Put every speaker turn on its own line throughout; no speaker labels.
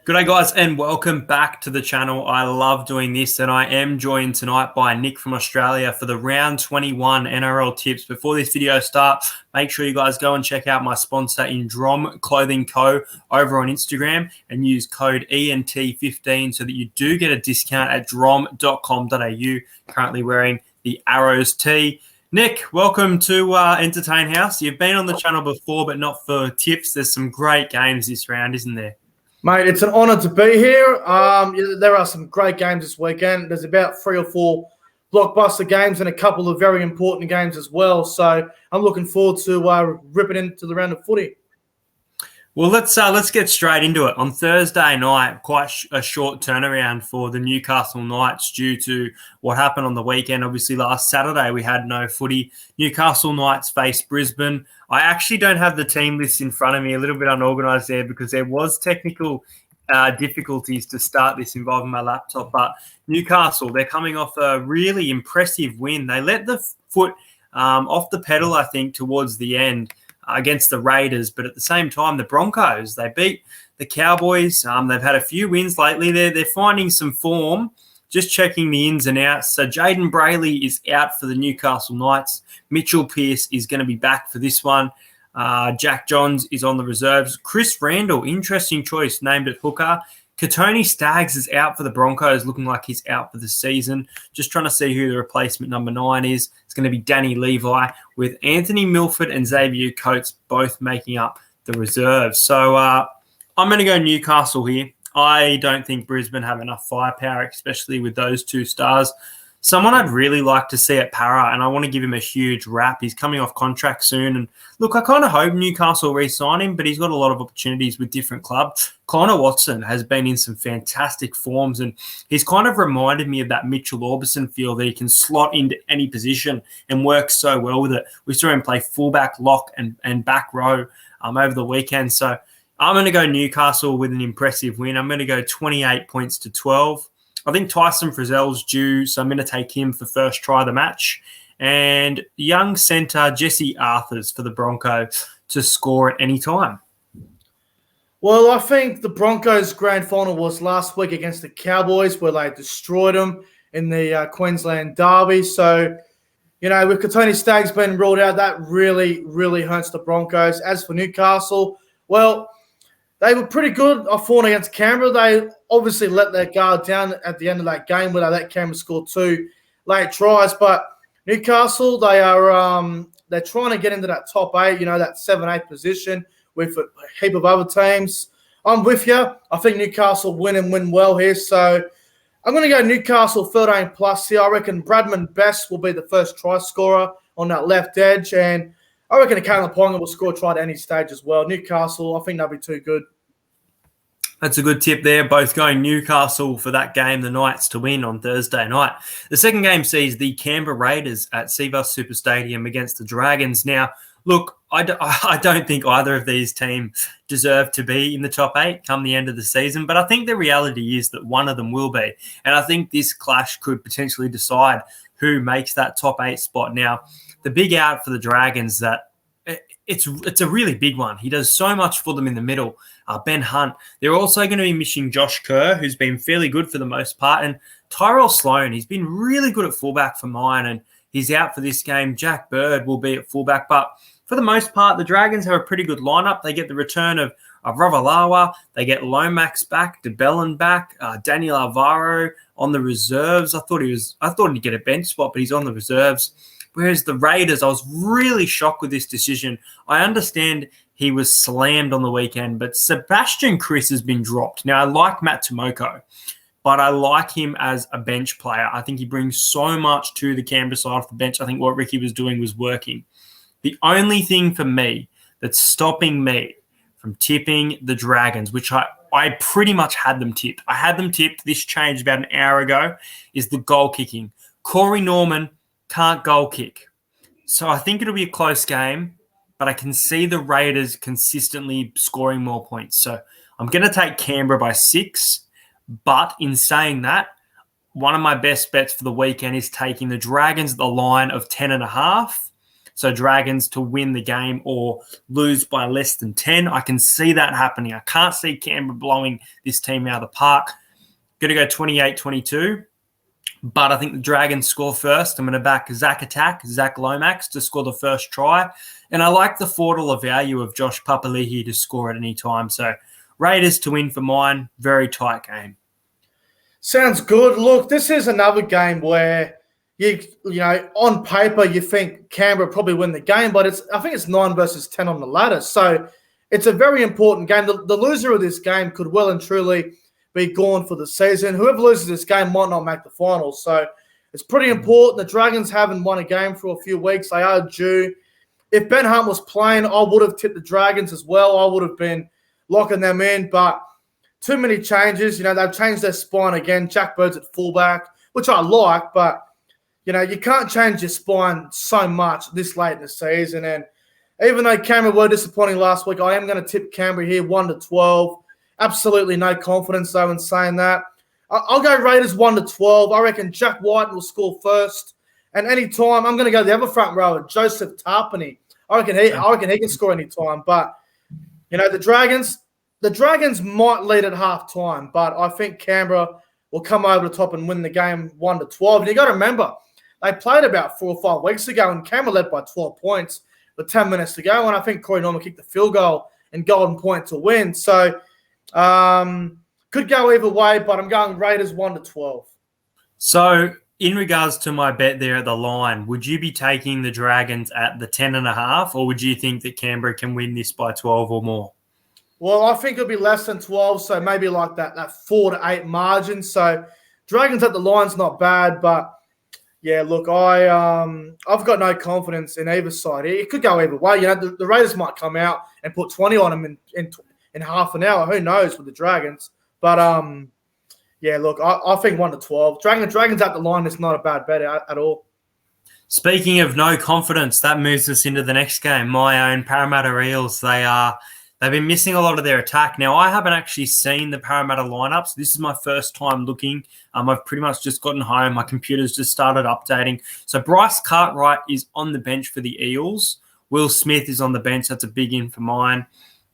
G'day guys and welcome back to the channel. I love doing this and I am joined tonight by Nick from Australia for the round 21 NRL tips. Before this video starts, make sure you guys go and check out my sponsor in Drom Clothing Co. over on Instagram and use code ENT15 so that you do get a discount at drom.com.au. Currently wearing the Arrows tee. Nick, welcome to Entertain House. You've been on the channel before but not for tips. There's some great games this round, isn't there?
Mate, it's an honour to be here. There are some great games this weekend. There's about 3 or 4 blockbuster games and a couple of very important games as well. So I'm looking forward to ripping into the round of footy.
Well, let's get straight into it. On Thursday night, quite a short turnaround for the Newcastle Knights due to what happened on the weekend. Obviously, last Saturday we had no footy. Newcastle Knights faced Brisbane. I actually don't have the team list in front of me, a little bit unorganised there because there was technical difficulties to start this involving my laptop. But Newcastle, they're coming off a really impressive win. They let the foot off the pedal, I think, towards the end against the Raiders, but at the same time, the Broncos, they beat the Cowboys. They've had a few wins lately. They're finding some form. Just checking the ins and outs. So Jaden Brayley is out for the Newcastle Knights. Mitchell Pearce is going to be back for this one. Jack Johns is on the reserves. Chris Randall, interesting choice, named at hooker. Katoni Staggs is out for the Broncos, looking like he's out for the season. Just trying to see who the replacement number 9 is. It's going to be Danny Levi with Anthony Milford and Xavier Coates both making up the reserves. So I'm going to go Newcastle here. I don't think Brisbane have enough firepower, especially with those 2 stars. Someone I'd really like to see at Para, and I want to give him a huge rap. He's coming off contract soon. And look, I kind of hope Newcastle re-sign him, but he's got a lot of opportunities with different clubs. Connor Watson has been in some fantastic forms, and he's kind of reminded me of that Mitchell Orbison feel that he can slot into any position and work so well with it. We saw him play fullback, lock, and back row over the weekend. So I'm going to go Newcastle with an impressive win. I'm going to go 28 points to 12. I think Tyson Frizzell's due, so I'm going to take him for first try of the match. And young centre Jesse Arthurs for the Broncos to score at any time.
Well, I think the Broncos' grand final was last week against the Cowboys where they destroyed them in the Queensland Derby. So, you know, with Katoni Staggs being ruled out, that really, really hurts the Broncos. As for Newcastle, well, they were pretty good off form against Canberra. They obviously let their guard down at the end of that game where they let Canberra score 2 late tries. But Newcastle, they're trying to get into that top 8, you know, that 7-8 position with a heap of other teams. I'm with you. I think Newcastle win and win well here. So I'm going to go Newcastle 13 plus here. I reckon Bradman Best will be the first try scorer on that left edge. And I reckon Kalen Ponga will score a try at any stage as well. Newcastle, I think they'll be too good.
That's a good tip there. Both going Newcastle for that game, the Knights to win on Thursday night. The second game sees the Canberra Raiders at Cbus Super Stadium against the Dragons. Now, look, I don't think either of these teams deserve to be in the top 8 come the end of the season, but I think the reality is that one of them will be. And I think this clash could potentially decide who makes that top 8 spot. Now, the big out for the Dragons that it's a really big one. He does so much for them in the middle. Ben Hunt. They're also going to be missing Josh Kerr, who's been fairly good for the most part, and Tyrell Sloan. He's been really good at fullback for mine, and he's out for this game. Jack Bird will be at fullback, but for the most part, the Dragons have a pretty good lineup. They get the return of Ravalawa. They get Lomax back, DeBellin back, Daniel Alvaro on the reserves. I thought he'd get a bench spot, but he's on the reserves. Whereas the Raiders, I was really shocked with this decision. I understand he was slammed on the weekend, but Sebastian Chris has been dropped. Now, I like Matt Tomoko, but I like him as a bench player. I think he brings so much to the Canberra side of the bench. I think what Ricky was doing was working. The only thing for me that's stopping me from tipping the Dragons, which I pretty much had them tipped. I had them tipped. This changed about an hour ago, is the goal kicking. Corey Norman can't goal kick. So I think it'll be a close game, but I can see the Raiders consistently scoring more points. So I'm going to take Canberra by 6. But in saying that, one of my best bets for the weekend is taking the Dragons at the line of 10.5. So Dragons to win the game or lose by less than 10. I can see that happening. I can't see Canberra blowing this team out of the park. Going to go 28-22. But I think the Dragons score first. I'm going to back Zach Lomax to score the first try. And I like the $4 value of Josh Papali'i to score at any time. So Raiders to win for mine. Very tight game.
Sounds good. Look, this is another game where you know, on paper you think Canberra probably win the game, but I think it's 9 versus 10 on the ladder. So it's a very important game. The loser of this game could well and truly be gone for the season. Whoever loses this game might not make the finals. So it's pretty important. The Dragons haven't won a game for a few weeks. They are due. If Ben Hunt was playing, I would have tipped the Dragons as well. I would have been locking them in, but too many changes. You know, they've changed their spine again. Jack Bird's at fullback, which I like, but, you know, you can't change your spine so much this late in the season. And even though Canberra were disappointing last week, I am going to tip Canberra here 1-12. Absolutely no confidence, though, in saying that. I'll go Raiders 1-12. I reckon Jack White will score first. And any time, I'm going to go the other front rower, Joseph Tarpany. I reckon he can score any time. But, you know, the Dragons might lead at halftime, but I think Canberra will come over the top and win the game 1-12. And you got to remember, they played about 4 or 5 weeks ago, and Canberra led by 12 points with 10 minutes to go. And I think Corey Norman kicked the field goal and golden point to win. So could go either way, but I'm going Raiders 1-12.
So in regards to my bet there at the line, would you be taking the Dragons at the 10.5, or would you think that Canberra can win this by 12 or more?
Well, I think it'll be less than 12, so maybe like that 4 to 8 margin. So Dragons at the line's not bad, but yeah, look, I've got no confidence in either side. It could go either way. You know, the Raiders might come out and put 20 on them in half an hour. Who knows with the Dragons? But yeah, look, I think 1-12. Dragons at the line is not a bad bet at all.
Speaking of no confidence, that moves us into the next game. My own Parramatta Eels. They've been missing a lot of their attack. Now, I haven't actually seen the Parramatta lineups. This is my first time looking. I've pretty much just gotten home. My computer's just started updating. So Bryce Cartwright is on the bench for the Eels. Will Smith is on the bench. That's a big in for mine.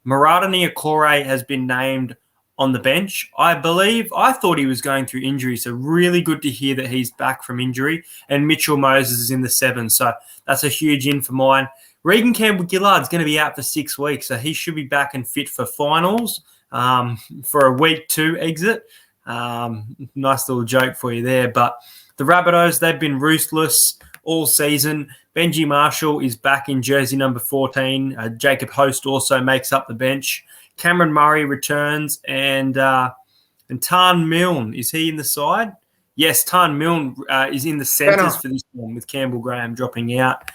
Marata Niokore has been named on the bench. I thought he was going through injury, so really good to hear that he's back from injury. And Mitchell Moses is in the 7, so that's a huge in for mine. Regan Campbell-Gillard's going to be out for 6 weeks, so he should be back and fit for finals for a week 2 exit. Nice little joke for you there. But the Rabbitohs, they've been ruthless all season. Benji Marshall is back in jersey number 14. Jacob Host also makes up the bench. Cameron Murray returns, and Tan Milne, is he in the side? Yes, Tan Milne is in the centres for this one with Campbell Graham dropping out.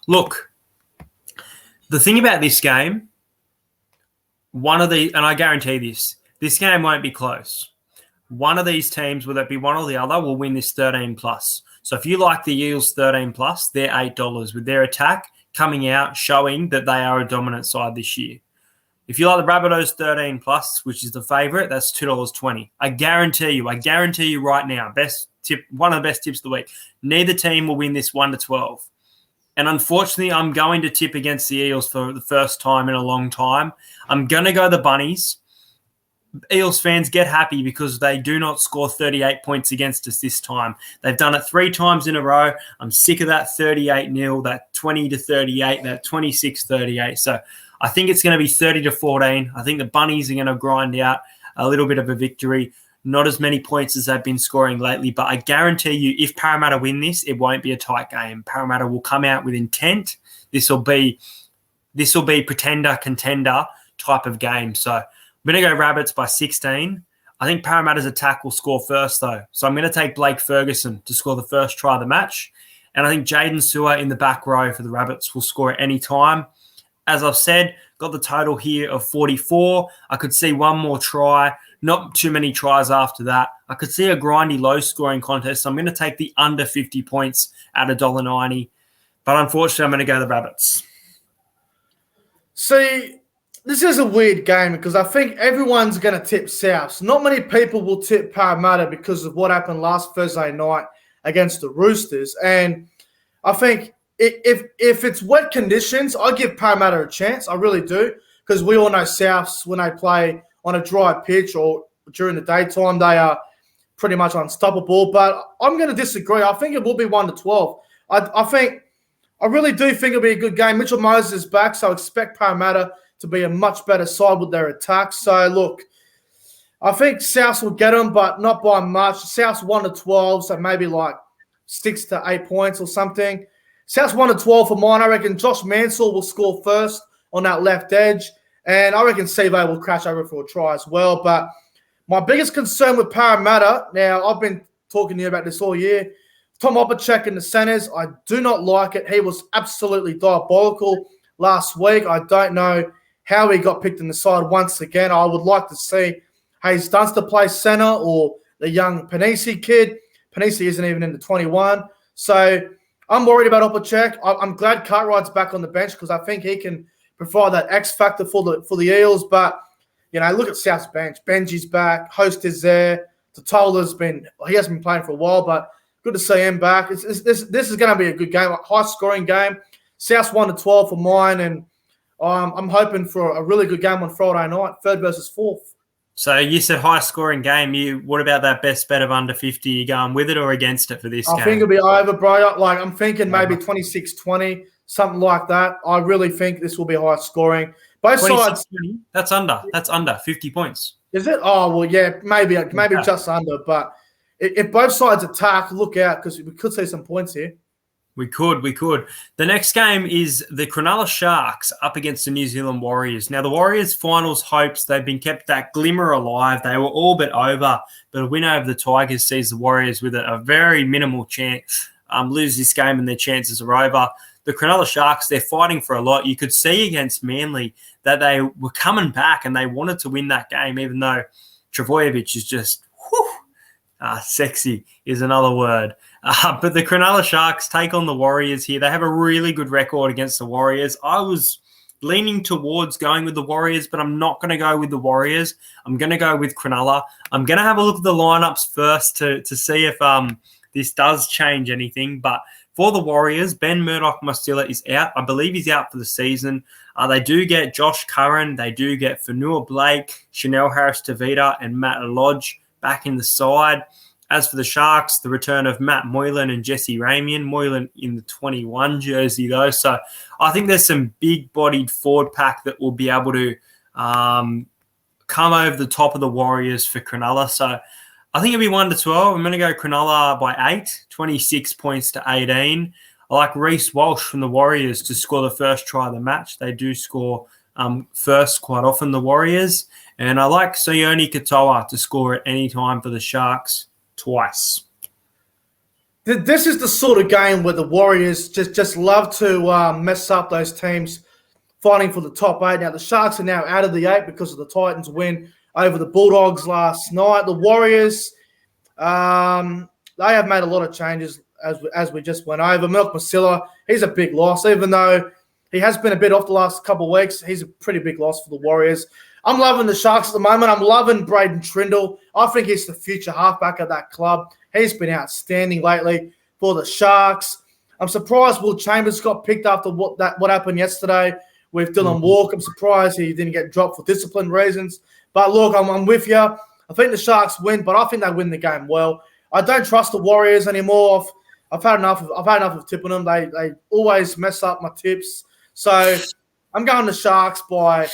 Look, the thing about this game, and I guarantee this game won't be close. One of these teams, whether it be one or the other, will win this 13+. So if you like the Eels 13+, they're $8 with their attack coming out, showing that they are a dominant side this year. If you like the Rabbitohs 13+, which is the favourite, that's $2.20. I guarantee you right now, best tip, one of the best tips of the week, neither team will win this 1-12. And unfortunately, I'm going to tip against the Eels for the first time in a long time. I'm going to go the Bunnies. Eels fans, get happy because they do not score 38 points against us this time. They've done it 3 times in a row. I'm sick of that 38-0, that 20-38, that 26-38. So I think it's going to be 30-14. I think the Bunnies are going to grind out a little bit of a victory. Not as many points as they've been scoring lately, but I guarantee you if Parramatta win this, it won't be a tight game. Parramatta will come out with intent. This will be pretender, contender type of game. So I'm going to go Rabbits by 16. I think Parramatta's attack will score first, though. So I'm going to take Blake Ferguson to score the first try of the match. And I think Jaden Sewer in the back row for the Rabbits will score at any time. As I've said, got the total here of 44. I could see one more try. Not too many tries after that. I could see a grindy, low-scoring contest. So I'm going to take the under 50 points at $1.90. But unfortunately, I'm going to go the Rabbits.
See, this is a weird game because I think everyone's going to tip Souths. Not many people will tip Parramatta because of what happened last Thursday night against the Roosters. And I think if it's wet conditions, I give Parramatta a chance. I really do, because we all know Souths, when they play on a dry pitch or during the daytime, they are pretty much unstoppable. But I'm going to disagree. I think it will be 1-12. I really do think it'll be a good game. Mitchell Moses is back, so I expect Parramatta to be a much better side with their attack. So, look, I think Souths will get them, but not by much. Souths 1-12, so maybe like 6 to 8 points or something. Souths 1-12 for mine. I reckon Josh Mansell will score first on that left edge, and I reckon Sevo will crash over for a try as well. But my biggest concern with Parramatta, now I've been talking to you about this all year, Tom Opacek in the centres, I do not like it. He was absolutely diabolical last week. I don't know how he got picked in the side once again. I would like to see Hayes Dunster play centre, or the young Panisi kid. Panisi isn't even in the 21. So I'm worried about Opacek. I'm glad Cartwright's back on the bench, because I think he can provide that X factor for the Eels. But, look at South's bench. Benji's back. Host is there. Totola's he hasn't been playing for a while, but good to see him back. This is going to be a good game, a high-scoring game. South's 1-12 for mine, and I'm hoping for a really good game on Friday night, third versus fourth.
So you said high-scoring game. What about that best bet of under 50? You going with it or against it for this game?
I think it'll be over, bro. I'm thinking maybe 26-20, something like that. I really think this will be high-scoring. Both sides.
That's under. That's under 50 points.
Is it? Oh, well, yeah, maybe just under, but if both sides attack, look out, because we could see some points here.
We could. The next game is the Cronulla Sharks up against the New Zealand Warriors. Now, the Warriors' finals hopes, they've been kept that glimmer alive. They were all but over, but a win over the Tigers sees the Warriors with a very minimal chance. Lose this game and their chances are over. The Cronulla Sharks, they're fighting for a lot. You could see against Manly that they were coming back and they wanted to win that game, even though Travojevic is just sexy is another word. But the Cronulla Sharks take on the Warriors here. They have a really good record against the Warriors. I was leaning towards going with the Warriors, but I'm not going to go with the Warriors. I'm going to go with Cronulla. I'm going to have a look at the lineups first to see if this does change anything. But for the Warriors, Ben Murdoch-Mastila is out. I believe he's out for the season. They do get Josh Curran. They do get Fanua Blake, Chanel Harris-Tavita, and Matt Lodge back in the side. As for the Sharks, the return of Matt Moylan and Jesse Ramian. Moylan in the 21 jersey, though. So I think there's some big-bodied forward pack that will be able to come over the top of the Warriors for Cronulla. So I think it'll be 1-12. I'm going to go Cronulla by 8, 26 points to 18. I like Reece Walsh from the Warriors to score the first try of the match. They do score first quite often, the Warriors. And I like Sione Katoa to score at any time for the Sharks twice.
This is the sort of game where the Warriors just love to mess up those teams fighting for the top 8. Now, the Sharks are now out of the 8 because of the Titans' win over the Bulldogs last night. The Warriors, they have made a lot of changes as we just went over. Milk Masilla, he's a big loss. Even though he has been a bit off the last couple of weeks, he's a pretty big loss for the Warriors. I'm loving the Sharks at the moment. I'm loving Braden Trindle. I think he's the future halfback of that club. He's been outstanding lately for the Sharks. I'm surprised Will Chambers got picked after what happened yesterday with Dylan Walker. I'm surprised he didn't get dropped for discipline reasons. But look, I'm with you. I think the Sharks win, but I think they win the game well. I don't trust the Warriors anymore. I've had enough of tipping them. They always mess up my tips. So I'm going to Sharks by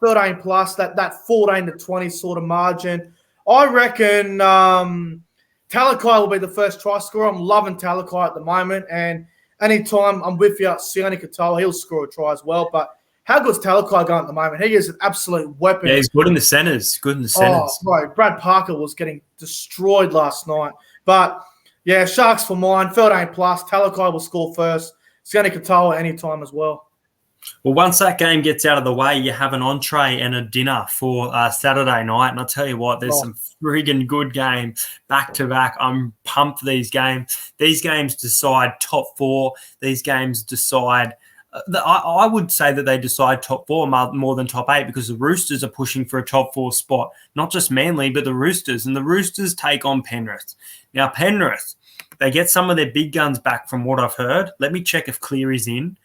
13 plus, that 14 to 20 sort of margin. I reckon Talakai will be the first try scorer. I'm loving Talakai at the moment. And anytime I'm with you, Sione Katoa, he'll score a try as well. But how good's Talakai going at the moment? He is an absolute weapon.
Yeah, he's good in the centres.
Oh, right. Brad Parker was getting destroyed last night. But, yeah, Sharks for mine, 13 plus. Talakai will score first. Sione Katoa anytime as well.
Well, once that game gets out of the way, you have an entree and a dinner for Saturday night. And I'll tell you what, there's some friggin' good games back-to-back. I'm pumped for these games. These games decide top 4. These games decide I would say that they decide top 4 more than top 8 because the Roosters are pushing for a top 4 spot. Not just Manly, but the Roosters. And the Roosters take on Penrith. Now, Penrith, they get some of their big guns back from what I've heard. Let me check if Cleary's in.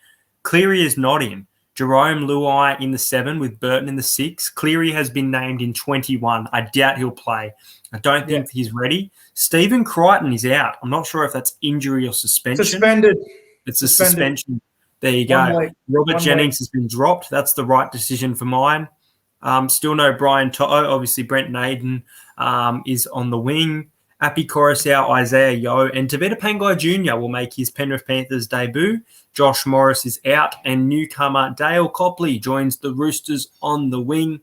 Cleary is not in. Jerome Luai in the 7 with Burton in the 6. Cleary has been named in 21. I doubt he'll play. I don't think he's ready. Stephen Crichton is out. I'm not sure if that's injury or suspension.
Suspended.
It's a suspension. There you go. Robert Jennings has been dropped. That's the right decision for mine. Still no Brian To'o. Obviously, Brent Naden is on the wing. Api Coruscant, Isaiah Yeo, and Tavita Pangai Jr. will make his Penrith Panthers debut. Josh Morris is out, and newcomer Dale Copley joins the Roosters on the wing.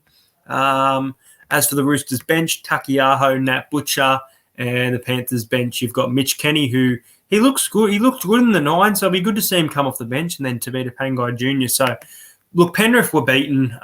As for the Roosters bench, Takiaho, Nat Butcher, and the Panthers bench, you've got Mitch Kenny, who he looks good. He looked good in the 9, so it'll be good to see him come off the bench, and then Tavita Pangai Jr. So, look, Penrith were beaten.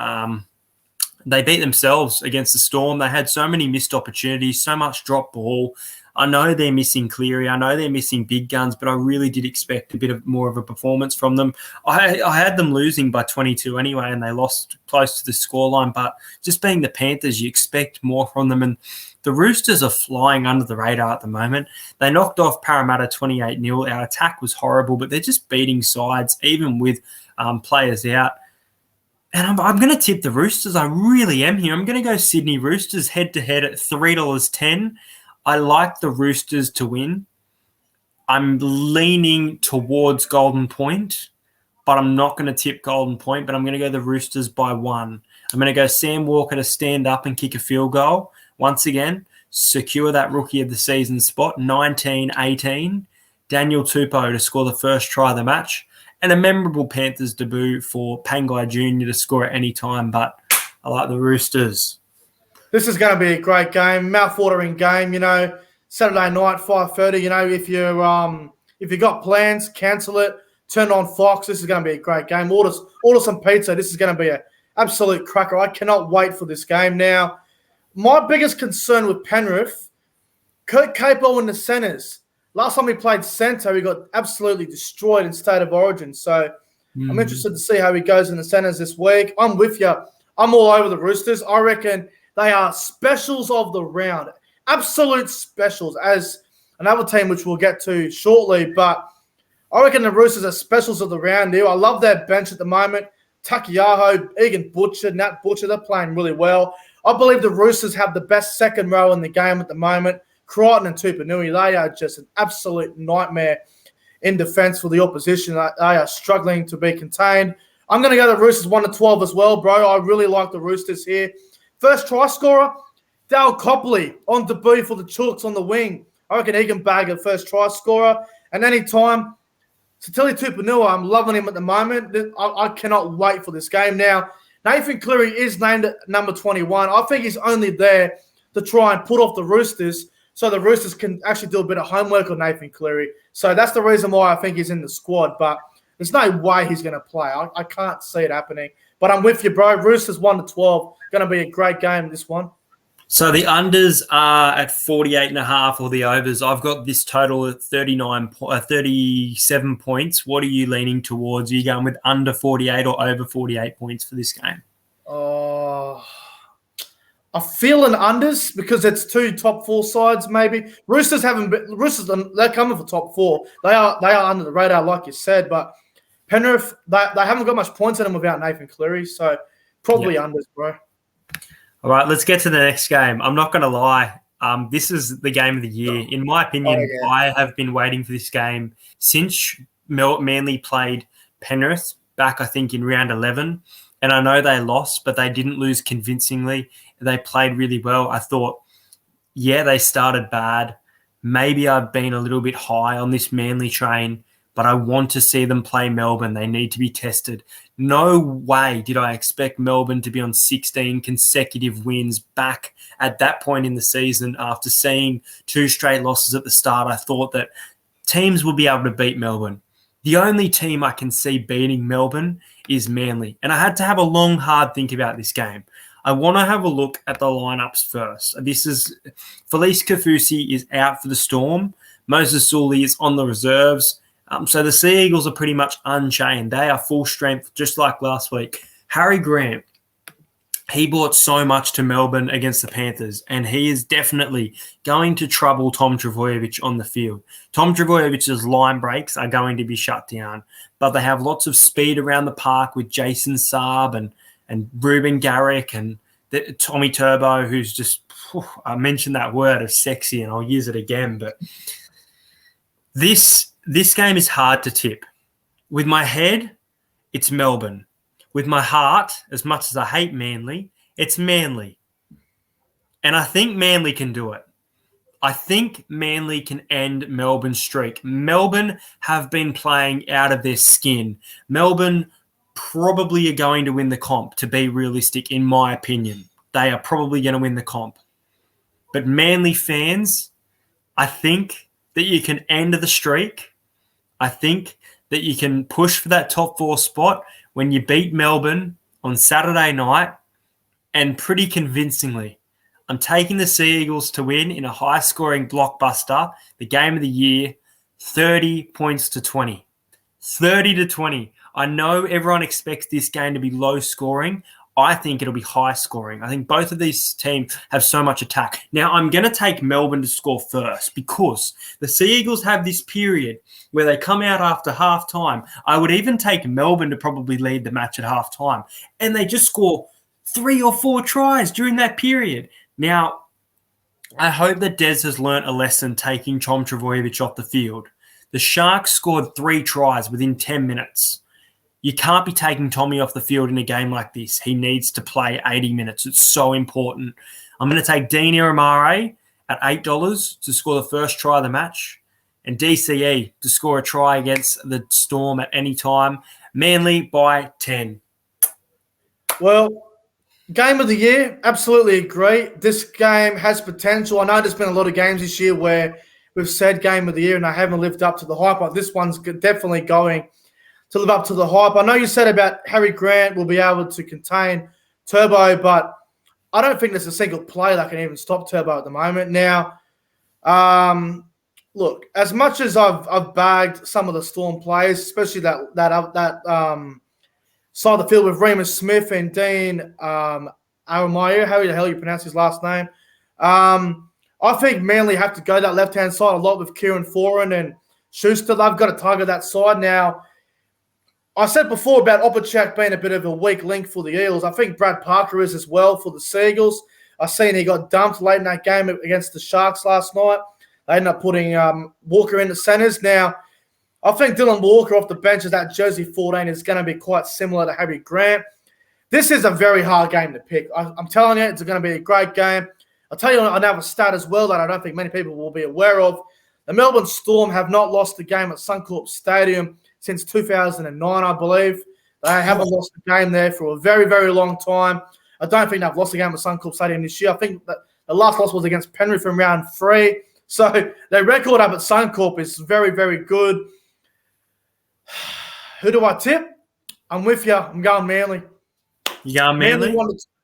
They beat themselves against the Storm. They had so many missed opportunities, so much drop ball. I know they're missing Cleary. I know they're missing big guns, but I really did expect a bit of more of a performance from them. I had them losing by 22 anyway, and they lost close to the scoreline. But just being the Panthers, you expect more from them. And the Roosters are flying under the radar at the moment. They knocked off Parramatta 28-0. Our attack was horrible, but they're just beating sides, even with players out. And I'm going to tip the Roosters. I really am here. I'm going to go Sydney Roosters head-to-head at $3.10. I like the Roosters to win. I'm leaning towards Golden Point, but I'm not going to tip Golden Point, but I'm going to go the Roosters by 1. I'm going to go Sam Walker to stand up and kick a field goal. Once again, secure that Rookie of the Season spot, 19-18. Daniel Tupou to score the first try of the match. And a memorable Panthers debut for Pangai Jr. to score at any time, but I like the Roosters.
This is going to be a great game, mouth-watering game. Saturday night, 5:30. If you got plans, cancel it. Turn on Fox. This is going to be a great game. Order some pizza. This is going to be an absolute cracker. I cannot wait for this game. Now, my biggest concern with Penrith, Kurt Capewell in the centres. Last time he played centre, he got absolutely destroyed in State of Origin. So I'm interested to see how he goes in the centres this week. I'm with you. I'm all over the Roosters. I reckon they are specials of the round. Absolute specials, as another team which we'll get to shortly. But I reckon the Roosters are specials of the round here. I love their bench at the moment. Takiaho, Egan Butcher, Nat Butcher, they're playing really well. I believe the Roosters have the best second row in the game at the moment. Crichton and Tupanui, they are just an absolute nightmare in defence for the opposition. They are struggling to be contained. I'm going to go the Roosters 1-12 as well, bro. I really like the Roosters here. First try scorer, Dale Copley on debut for the Chooks on the wing. I reckon he can bag a first try scorer. And anytime, Satili Tupanua, I'm loving him at the moment. I cannot wait for this game. Now, Nathan Cleary is named at number 21. I think he's only there to try and put off the Roosters, so the Roosters can actually do a bit of homework on Nathan Cleary. So that's the reason why I think he's in the squad. But there's no way he's going to play. I can't see it happening. But I'm with you, bro. Roosters 1-12. Going to be a great game, this one.
So the unders are at 48.5 or the overs. I've got this total at 37 points. What are you leaning towards? Are you going with under 48 or over 48 points for this game?
I feel an unders because it's 2 top 4 sides maybe. Roosters, they're coming for top 4. They are under the radar, like you said. But Penrith, they haven't got much points in them without Nathan Cleary. So probably unders, bro.
All right, let's get to the next game. I'm not going to lie. This is the game of the year. In my opinion, I have been waiting for this game since Manly played Penrith back, I think, in round 11. And I know they lost, but they didn't lose convincingly. They played really well. I thought, they started bad. Maybe I've been a little bit high on this Manly train, but I want to see them play Melbourne. They need to be tested. No way did I expect Melbourne to be on 16 consecutive wins back at that point in the season after seeing 2 straight losses at the start. I thought that teams would be able to beat Melbourne. The only team I can see beating Melbourne is Manly. And I had to have a long, hard think about this game. I want to have a look at the lineups first. This is Felice Kafusi is out for the Storm. Moses Sully is on the reserves. So the Sea Eagles are pretty much unchained. They are full strength, just like last week. Harry Grant, he brought so much to Melbourne against the Panthers, and he is definitely going to trouble Tom Trbojevic on the field. Tom Trebojevic's line breaks are going to be shut down, but they have lots of speed around the park with Jason Saab and Ruben Garrick and Tommy Turbo, who's just, I mentioned that word of sexy, and I'll use it again, but this game is hard to tip. With my head, it's Melbourne. With my heart, as much as I hate Manly, it's Manly. And I think Manly can do it. I think Manly can end Melbourne's streak. Melbourne have been playing out of their skin. Melbourne probably are going to win the comp, to be realistic, in my opinion. They are probably going to win the comp. But Manly fans, I think that you can end the streak. I think that you can push for that top 4 spot when you beat Melbourne on Saturday night, and pretty convincingly. I'm taking the Sea Eagles to win in a high-scoring blockbuster, the game of the year, 30 points to 20. 30 to 20. I know everyone expects this game to be low-scoring. I think it'll be high-scoring. I think both of these teams have so much attack. Now, I'm going to take Melbourne to score first because the Sea Eagles have this period where they come out after halftime. I would even take Melbourne to probably lead the match at halftime, and they just score 3 or 4 tries during that period. Now, I hope that Des has learnt a lesson taking Tom Trbojevic off the field. The Sharks scored 3 tries within 10 minutes. You can't be taking Tommy off the field in a game like this. He needs to play 80 minutes. It's so important. I'm going to take Dean Iramare at $8 to score the first try of the match, and DCE to score a try against the Storm at any time. Manly by 10.
Well, game of the year, absolutely agree. This game has potential. I know there's been a lot of games this year where we've said game of the year and they haven't lived up to the hype, but this one's definitely going to live up to the hype. I know you said about Harry Grant will be able to contain Turbo, but I don't think there's a single play that can even stop Turbo at the moment. Now, look, as much as I've bagged some of the Storm players, especially that side of the field with Remus Smith and Dean Aramayo, how the hell you pronounce his last name? I think Manly have to go that left-hand side a lot with Kieran Foran and Schuster. They've got to target that side now. I said before about Opachak being a bit of a weak link for the Eels. I think Brad Parker is as well for the Seagulls. I seen he got dumped late in that game against the Sharks last night. They ended up putting Walker in the centres. Now, I think Dylan Walker off the bench as that jersey 14 is going to be quite similar to Harry Grant. This is a very hard game to pick. I'm telling you, it's going to be a great game. I'll tell you another stat as well that I don't think many people will be aware of. The Melbourne Storm have not lost a game at Suncorp Stadium since 2009, I believe. They haven't lost a game there for a very, very long time. I don't think they've lost a game at Suncorp Stadium this year. I think that the last loss was against Penrith in round 3. So their record up at Suncorp is very, very good. Who do I tip? I'm with you. I'm going Manly.
You going Manly?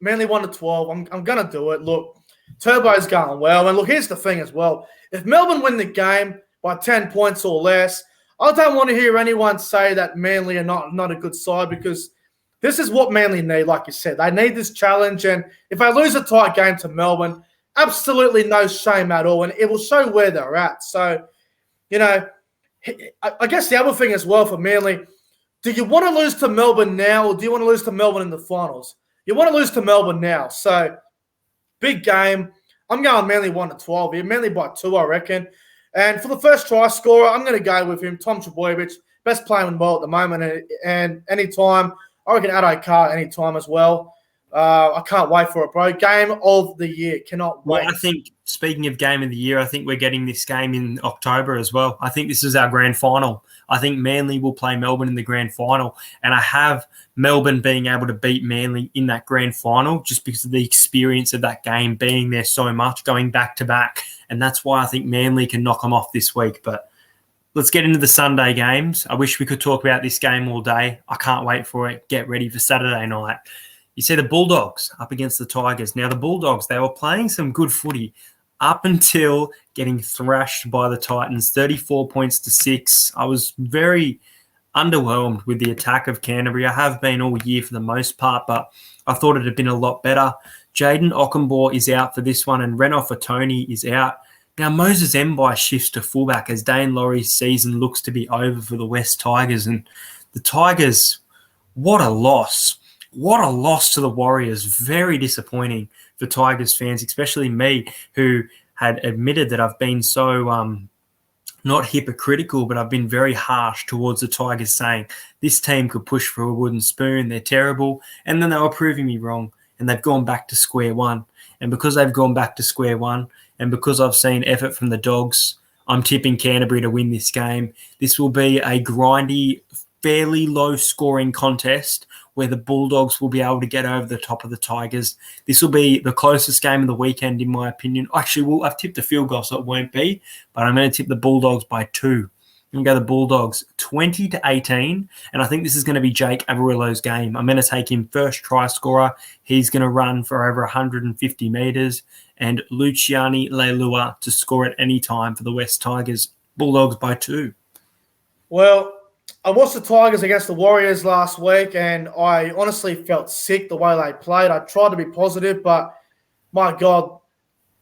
Manly 1 to 12. I'm going to do it. Look, Turbo's going well. And look, here's the thing as well. If Melbourne win the game by 10 points or less, I don't want to hear anyone say that Manly are not a good side, because this is what Manly need, like you said. They need this challenge. And if they lose a tight game to Melbourne, absolutely no shame at all. And it will show where they're at. So, you know, I guess the other thing as well for Manly, do you want to lose to Melbourne now, or do you want to lose to Melbourne in the finals? You want to lose to Melbourne now. So, big game. I'm going Manly 1 to 12 here. Manly by 2, I reckon. And for the first try scorer, I'm going to go with him, Tom Trbojevic, best player in the world at the moment. And anytime, I reckon Addo Carr anytime as well. I can't wait for it, bro. Game of the year. Cannot wait.
Well, I think, speaking of game of the year, I think we're getting this game in October as well. I think this is our grand final. I think Manly will play Melbourne in the grand final. And I have Melbourne being able to beat Manly in that grand final just because of the experience of that game, being there so much, going back to back. And that's why I think Manly can knock them off this week. But let's get into the Sunday games. I wish we could talk about this game all day. I can't wait for it. Get ready for Saturday night. You see the Bulldogs up against the Tigers. Now, the Bulldogs, they were playing some good footy up until getting thrashed by the Titans, 34 points to 6. I was very underwhelmed with the attack of Canterbury. I have been all year for the most part, but I thought it had been a lot better. Jaden Ockenbaugh is out for this one, and Renouf Tony is out. Now, Moses Mbai shifts to fullback as Dane Laurie's season looks to be over for the West Tigers. And the Tigers, what a loss. What a loss to the Warriors. Very disappointing for Tigers fans, especially me, who had admitted that I've been so not hypocritical, but I've been very harsh towards the Tigers, saying this team could push for a wooden spoon. They're terrible. And then they were proving me wrong, and they've gone back to square one. And because they've gone back to square one, and because I've seen effort from the Dogs, I'm tipping Canterbury to win this game. This will be a grindy, fairly low-scoring contest where the Bulldogs will be able to get over the top of the Tigers. This will be the closest game of the weekend, in my opinion. Actually, I've tipped a field goal, so it won't be, but I'm going to tip the Bulldogs by 2. I'm going to go the Bulldogs 20-18, and I think this is going to be Jake Averillo's game. I'm going to take him first try scorer. He's going to run for over 150 metres, and Luciani Leilua to score at any time for the West Tigers. Bulldogs by 2.
Well, I watched the Tigers against the Warriors last week, and I honestly felt sick the way they played. I tried to be positive, but my God,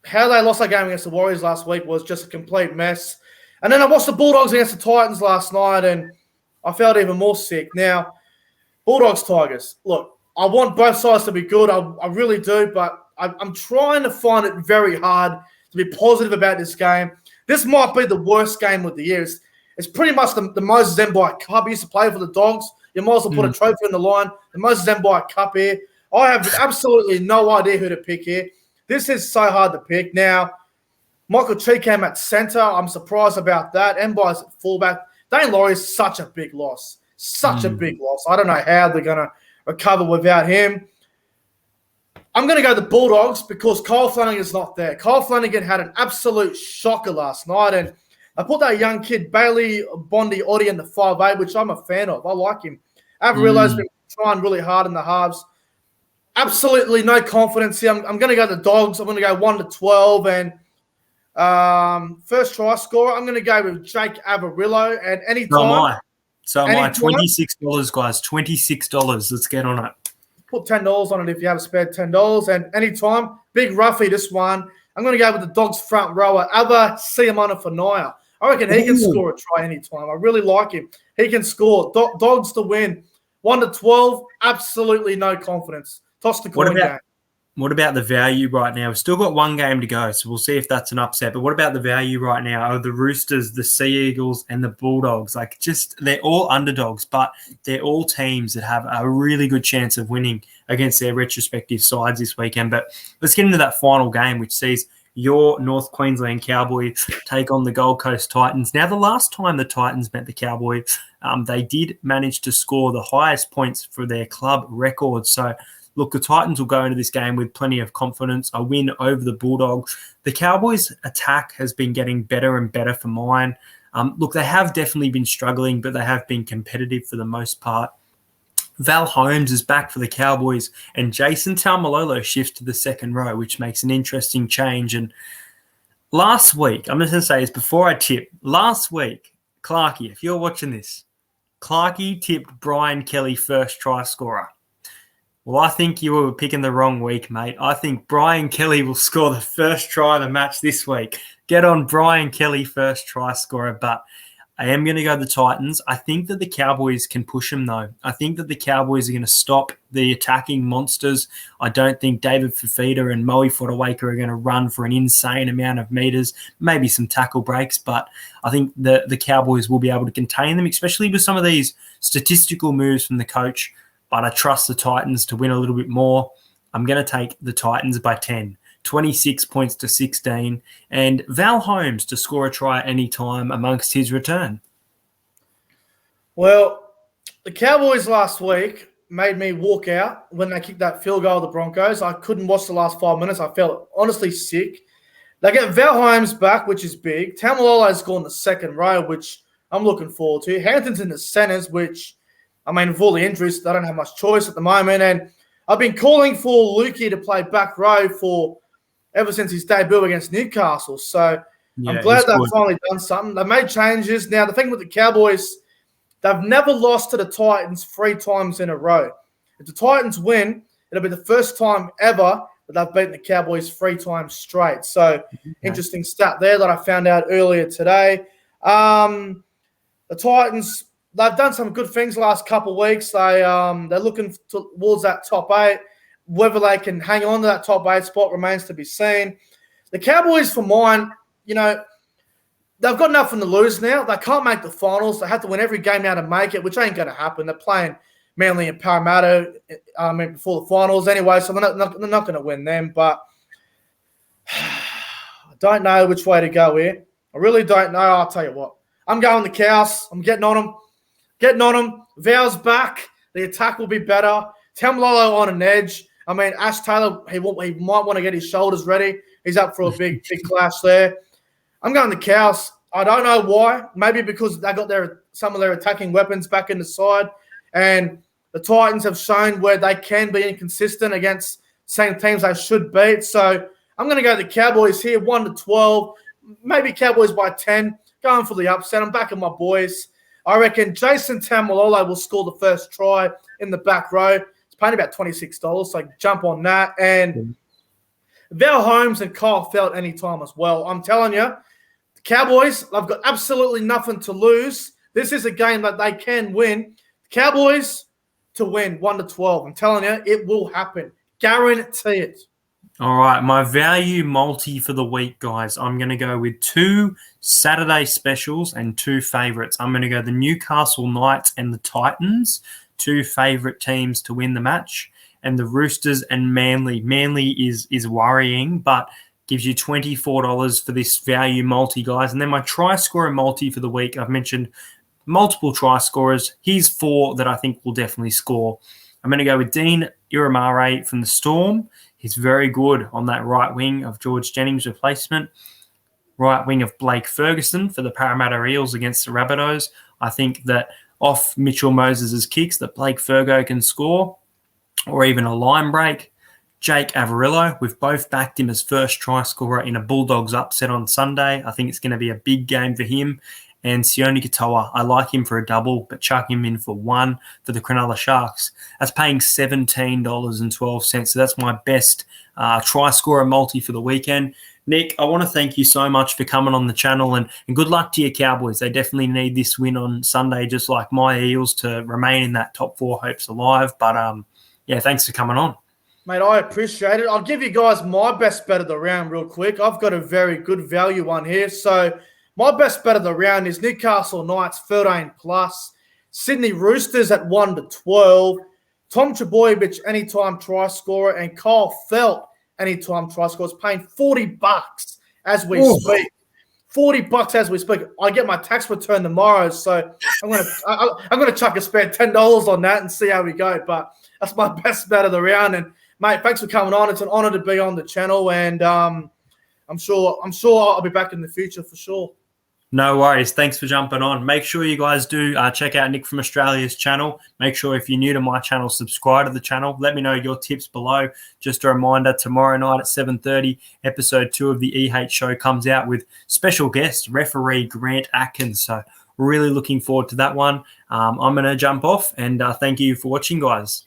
how they lost that game against the Warriors last week was just a complete mess. And then I watched the Bulldogs against the Titans last night, and I felt even more sick. Now, Bulldogs-Tigers, look, I want both sides to be good. I really do, but I'm trying to find it very hard to be positive about this game. This might be the worst game of the year. It's pretty much the Moses Mbai Cup. I used to play for the Dogs. You might as well put a trophy on the line. The Moses Mbai Cup here. I have absolutely no idea who to pick here. This is so hard to pick. Now, Michael Chi came at centre. I'm surprised about that. Mbai's at fullback. Dane Laurie is such a big loss. Such a big loss. I don't know how they're going to recover without him. I'm going to go the Bulldogs because Kyle Flanagan's not there. Kyle Flanagan had an absolute shocker last night, and I put that young kid, Bailey Bondi Oddie, in the 5'8", which I'm a fan of. I like him. Averillo's been trying really hard in the halves. Absolutely no confidence here. I'm going to go the Dogs. I'm going to go 1-12, and first try scorer, I'm going to go with Jake Averillo. And anytime.
So am I. $26, guys. $26. Let's get on it.
Put $10 on it if you have a spare $10. And anytime, big roughie this one. I'm going to go with the Dogs front rower, Ava Siamana-Fanaya. I reckon he can score a try anytime. I really like him. He can score. Dogs to win. 1-12, absolutely no confidence. Toss the coin game.
What about the value right now? We've still got one game to go, so we'll see if that's an upset. But what about the value right now of the Roosters, the Sea Eagles, and the Bulldogs? They're all underdogs, but they're all teams that have a really good chance of winning against their retrospective sides this weekend. But let's get into that final game, which sees your North Queensland Cowboys take on the Gold Coast Titans. Now, the last time the Titans met the Cowboys, they did manage to score the highest points for their club record. So, look, the Titans will go into this game with plenty of confidence. A win over the Bulldogs. The Cowboys' attack has been getting better and better for mine. Look, they have definitely been struggling, but they have been competitive for the most part. Val Holmes is back for the Cowboys, and Jason Taumalolo shifts to the second row, which makes an interesting change. And last week, I'm just going to say this before I tip. Last week, Clarkie, if you're watching this, Clarkie tipped Brian Kelly first try scorer. Well, I think you were picking the wrong week, mate. I think Brian Kelly will score the first try of the match this week. Get on Brian Kelly, first try scorer. But I am going to go the Titans. I think that the Cowboys can push them, though. I think that the Cowboys are going to stop the attacking monsters. I don't think David Fifita and Moe Fodawaker are going to run for an insane amount of meters, maybe some tackle breaks, but I think the Cowboys will be able to contain them, especially with some of these statistical moves from the coach. But I trust the Titans to win a little bit more. I'm going to take the Titans by 10. 26 points to 16, and Val Holmes to score a try any time amongst his return.
Well, the Cowboys last week made me walk out when they kicked that field goal of the Broncos. I couldn't watch the last 5 minutes. I felt honestly sick. They get Val Holmes back, which is big. Taumalolo's gone the second row, which I'm looking forward to. Hampton's in the centres, which, I mean, with all the injuries, they don't have much choice at the moment. And I've been calling for Lukey to play back row for ever since his debut against Newcastle. So I'm
Yeah, he's
glad they've
good.
finally done something. They've made changes. Now, the thing with the Cowboys, they've never lost to the Titans 3 times in a row. If the Titans win, it'll be the first time ever that they've beaten the Cowboys 3 times straight. So, interesting stat there that I found out earlier today. The Titans, they've done some good things the last couple of weeks. They're looking towards that top 8. Whether they can hang on to that top 8 spot remains to be seen. The Cowboys, for mine, they've got nothing to lose now. They can't make the finals. They have to win every game now to make it, which ain't going to happen. They're playing Manly and Parramatta before the finals anyway, so they're not going to win them. But I don't know which way to go here. I really don't know. I'll tell you what. I'm going the Cows. I'm getting on them. Vow's back. The attack will be better. Tamalolo on an edge. I mean, Ash Taylor, he might want to get his shoulders ready. He's up for a big clash there. I'm going the Cows. I don't know why. Maybe because they got some of their attacking weapons back in the side. And the Titans have shown where they can be inconsistent against same teams they should beat. So I'm going to go the Cowboys here, 1-12. Maybe Cowboys by 10. Going for the upset. I'm backing my boys. I reckon Jason Tamalolo will score the first try in the back row. It's paying about $26, so jump on that. And Val Holmes and Kyle Felt anytime as well. I'm telling you, the Cowboys, they've got absolutely nothing to lose. This is a game that they can win. Cowboys to win 1-12. I'm telling you, it will happen. Guarantee it.
All right, my value multi for the week, guys. I'm going to go with 2 Saturday specials and 2 favourites. I'm going to go the Newcastle Knights and the Titans, 2 favourite teams to win the match, and the Roosters and Manly. Manly is worrying, but gives you $24 for this value multi, guys. And then my try scorer multi for the week, I've mentioned multiple try scorers. Here's 4 that I think will definitely score. I'm going to go with Dean Iramare from the Storm. He's very good on that right wing of George Jennings' replacement. Right wing of Blake Ferguson for the Parramatta Eels against the Rabbitohs. I think that off Mitchell Moses' kicks that Blake Fergo can score, or even a line break. Jake Averillo, we've both backed him as first try scorer in a Bulldogs upset on Sunday. I think it's going to be a big game for him. And Sione Katoa, I like him for a double, but chuck him in for 1 for the Cronulla Sharks. That's paying $17.12. So that's my best try scorer multi for the weekend. Nick, I want to thank you so much for coming on the channel and good luck to your Cowboys. They definitely need this win on Sunday, just like my Eels, to remain in that top 4 hopes alive. But, yeah, thanks for coming on.
Mate, I appreciate it. I'll give you guys my best bet of the round real quick. I've got a very good value one here. So my best bet of the round is Newcastle Knights 13+, Sydney Roosters at 1-12, Tom Trbojevic anytime try scorer, and Kyle Felt anytime try scorer is paying $40 as we speak. $40 as we speak. I get my tax return tomorrow, so I'm gonna chuck a spare $10 on that and see how we go. But that's my best bet of the round. And mate, thanks for coming on. It's an honor to be on the channel, and I'm sure I'll be back in the future for sure.
No worries. Thanks for jumping on. Make sure you guys do check out Nick from Australia's channel. Make sure if you're new to my channel, subscribe to the channel. Let me know your tips below. Just a reminder, tomorrow night at 7:30, episode 2 of the EH show comes out with special guest, referee Grant Atkins. So really looking forward to that one. I'm going to jump off and thank you for watching, guys.